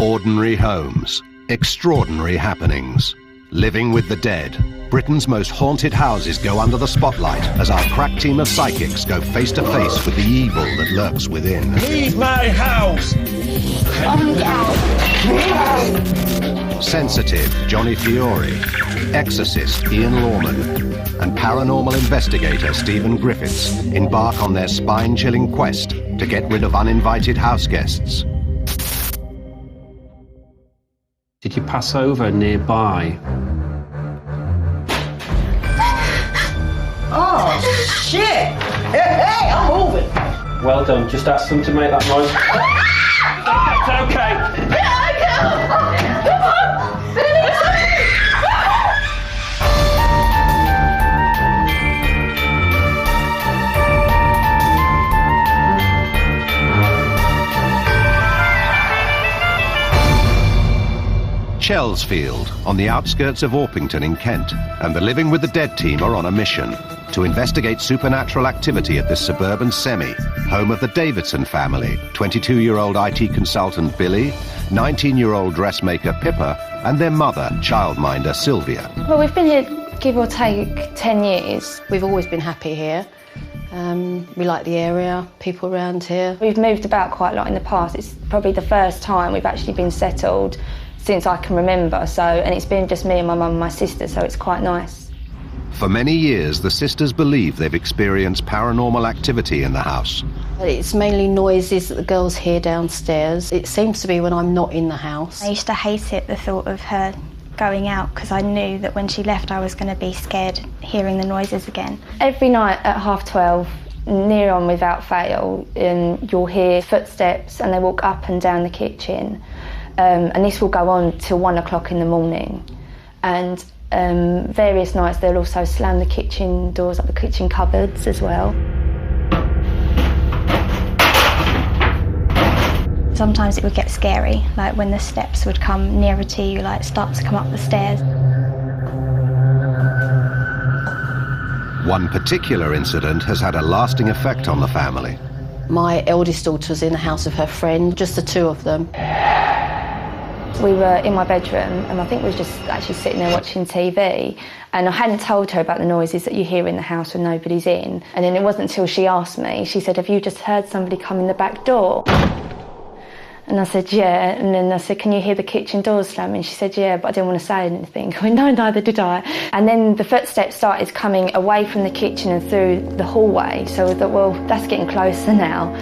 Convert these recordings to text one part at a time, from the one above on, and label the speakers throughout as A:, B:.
A: Ordinary homes, extraordinary happenings. Living with the Dead. Britain's most haunted houses go under the spotlight as our crack team of psychics go face to face with the evil that lurks within.
B: Leave my house!
A: Sensitive, Johnny Fiore. Exorcist, Ian Lawman. And paranormal investigator, Stephen Griffiths, embark on their spine-chilling quest to get rid of uninvited house guests.
C: Did you pass over nearby?
D: Oh, shit! Hey, I'm moving!
C: Well done, just ask them to make that noise. It's okay.
A: Chelsfield, on the outskirts of Orpington in Kent, and the Living with the Dead team are on a mission to investigate supernatural activity at this suburban semi, home of the Davidson family, 22-year-old IT consultant Billy, 19-year-old dressmaker Pippa, and their mother, childminder Sylvia.
E: Well, we've been here, give or take, 10 years.
F: We've always been happy here. We like the area, people around here.
E: We've moved about quite a lot in the past. It's probably the first time we've actually been settled since I can remember, and it's been just me and my mum and my sister, so it's quite nice.
A: For many years, the sisters believe they've experienced paranormal activity in the house.
F: It's mainly noises that the girls hear downstairs. It seems to be when I'm not in the house.
G: I used to hate it, the thought of her going out, because I knew that when she left I was going to be scared hearing the noises again.
E: Every night at 12:30, near on without fail, you'll hear footsteps and they walk up and down the kitchen. And this will go on till 1 o'clock in the morning. And various nights they'll also slam the kitchen doors up, the kitchen cupboards as well.
G: Sometimes it would get scary, like when the steps would come nearer to you, like start to come up the stairs.
A: One particular incident has had a lasting effect on the family.
F: My eldest daughter's in the house of her friend, just the two of them.
E: We were in my bedroom and I think we were just actually sitting there watching TV, and I hadn't told her about the noises that you hear in the house when nobody's in. And then it wasn't until she asked me, she said, "Have you just heard somebody come in the back door?" And I said, "Yeah." And then I said, "Can you hear the kitchen doors slamming?" She said, "Yeah," but I didn't want to say anything. I went, "No, neither did I." And then the footsteps started coming away from the kitchen and through the hallway. So we thought, well, that's getting closer now.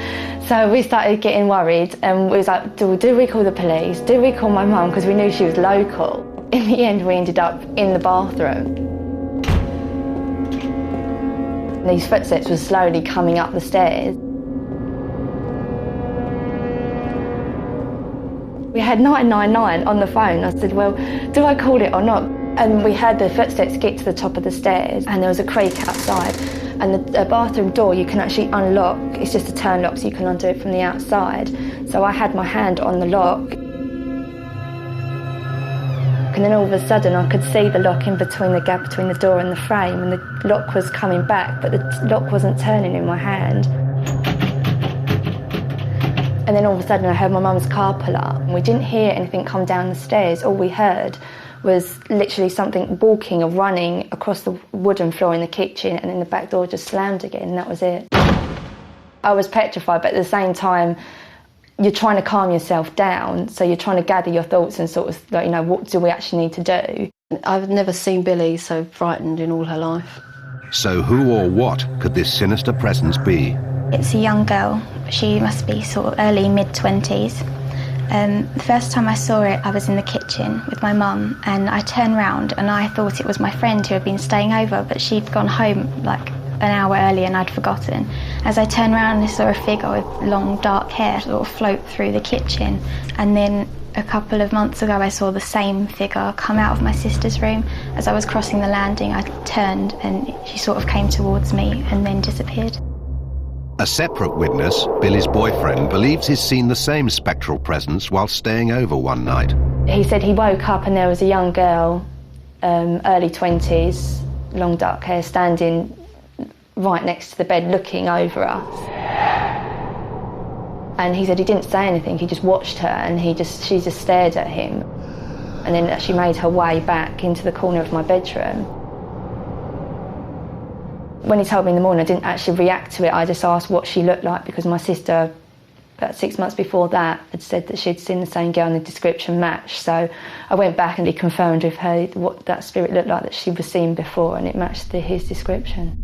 E: So we started getting worried, and we was like, do we call the police? Do we call my mum? Because we knew she was local. In the end, we ended up in the bathroom. These footsteps were slowly coming up the stairs. We had 999 on the phone. I said, well, do I call it or not? And we heard the footsteps get to the top of the stairs, and there was a creak outside. And the bathroom door you can actually unlock. It's just a turn lock, so you can undo it from the outside. So I had my hand on the lock. And then all of a sudden I could see the lock in between, the gap between the door and the frame, and the lock was coming back, but the lock wasn't turning in my hand. And then all of a sudden I heard my mum's car pull up, and we didn't hear anything come down the stairs. All we heard was literally something walking or running across the wooden floor in the kitchen, and then the back door just slammed again, and that was it. I was petrified, but at the same time, you're trying to calm yourself down, so you're trying to gather your thoughts and sort of, like, you know, what do we actually need to do?
F: I've never seen Billy so frightened in all her life.
A: So who or what could this sinister presence be?
G: It's a young girl. She must be sort of early, mid-20s. The first time I saw it, I was in the kitchen with my mum, and I turned round and I thought it was my friend who had been staying over, but she'd gone home like an hour earlier and I'd forgotten. As I turned round, I saw a figure with long dark hair sort of float through the kitchen, and then a couple of months ago I saw the same figure come out of my sister's room. As I was crossing the landing, I turned and she sort of came towards me and then disappeared.
A: A separate witness, Billy's boyfriend, believes he's seen the same spectral presence while staying over one night.
E: He said he woke up and there was a young girl, early 20s, long dark hair, standing right next to the bed looking over us. And he said he didn't say anything, he just watched her and she just stared at him. And then she made her way back into the corner of my bedroom. When he told me in the morning, I didn't actually react to it, I just asked what she looked like, because my sister, about 6 months before that, had said that she'd seen the same girl and the description matched. So I went back and he confirmed with her what that spirit looked like that she was seen before, and it matched his description.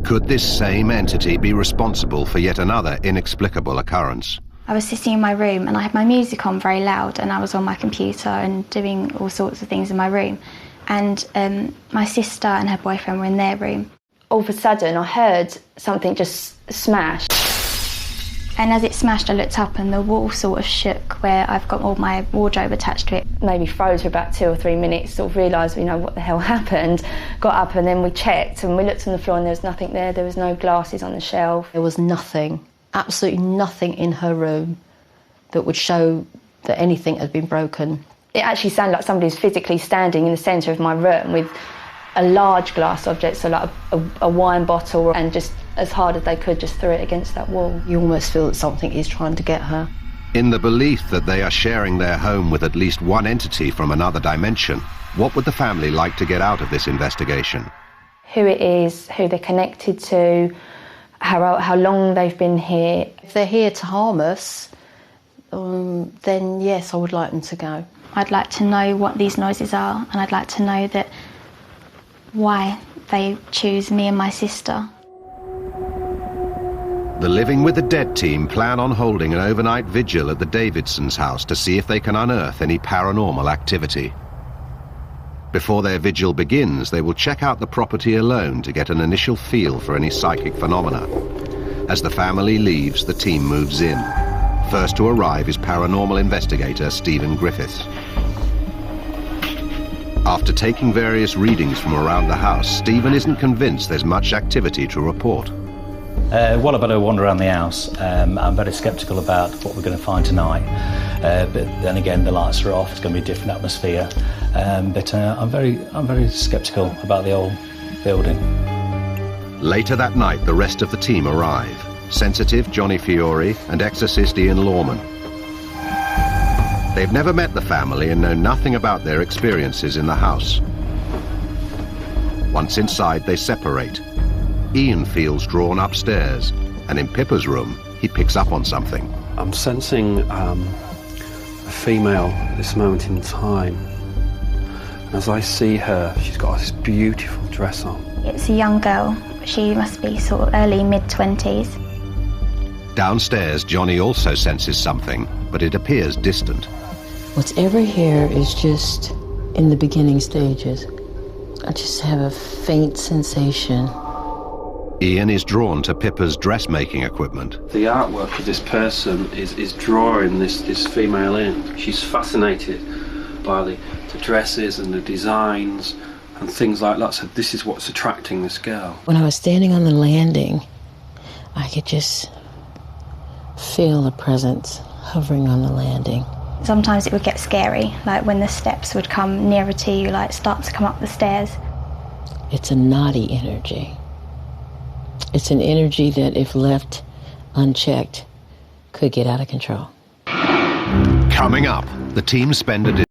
A: Could this same entity be responsible for yet another inexplicable occurrence?
G: I was sitting in my room and I had my music on very loud, and I was on my computer and doing all sorts of things in my room. And my sister and her boyfriend were in their room.
E: All of a sudden I heard something just smash.
G: And as it smashed, I looked up and the wall sort of shook where I've got all my wardrobe attached to it.
E: Maybe froze for about 2 or 3 minutes, sort of realised, what the hell happened. Got up and then we checked and we looked on the floor and there was nothing there. There was no glasses on the shelf.
F: There was nothing, absolutely nothing in her room that would show that anything had been broken.
E: It actually sounded like somebody was physically standing in the centre of my room with a large glass object, so like a wine bottle, and just as hard as they could just threw it against that wall.
F: You almost feel that something is trying to get her.
A: In the belief that they are sharing their home with at least one entity from another dimension, what would the family like to get out of this investigation?
E: Who it is, who they're connected to, how long they've been here.
F: If they're here to harm us, then yes, I would like them to go.
G: I'd like to know what these noises are, and I'd like to know that why they choose me and my sister.
A: The Living with the Dead team plan on holding an overnight vigil at the Davidsons' house to see if they can unearth any paranormal activity. Before their vigil begins, they will check out the property alone to get an initial feel for any psychic phenomena. As the family leaves, the team moves in. First to arrive is paranormal investigator Stephen Griffiths. After taking various readings from around the house, Stephen isn't convinced there's much activity to report.
B: Well, I've had a wander around the house. I'm very sceptical about what we're going to find tonight. But then again, the lights are off. It's going to be a different atmosphere. But I'm very sceptical about the old building.
A: Later that night, the rest of the team arrive. Sensitive Johnny Fiore and exorcist Ian Lawman. They've never met the family and know nothing about their experiences in the house. Once inside, they separate. Ian feels drawn upstairs, and in Pippa's room, he picks up on something.
C: I'm sensing a female at this moment in time. And as I see her, she's got this beautiful dress on.
G: It's a young girl. She must be sort of early, mid-20s.
A: Downstairs, Johnny also senses something, but it appears distant.
H: Whatever here is just in the beginning stages. I just have a faint sensation.
A: Ian is drawn to Pippa's dressmaking equipment.
C: The artwork of this person is drawing this female in. She's fascinated by the dresses and the designs and things like that. So this is what's attracting this girl.
H: When I was standing on the landing, I could just feel the presence hovering on the landing.
G: Sometimes it would get scary, like when the steps would come nearer to you, like start to come up the stairs.
H: It's a naughty energy. It's an energy that, if left unchecked, could get out of control.
A: Coming up, the team spend a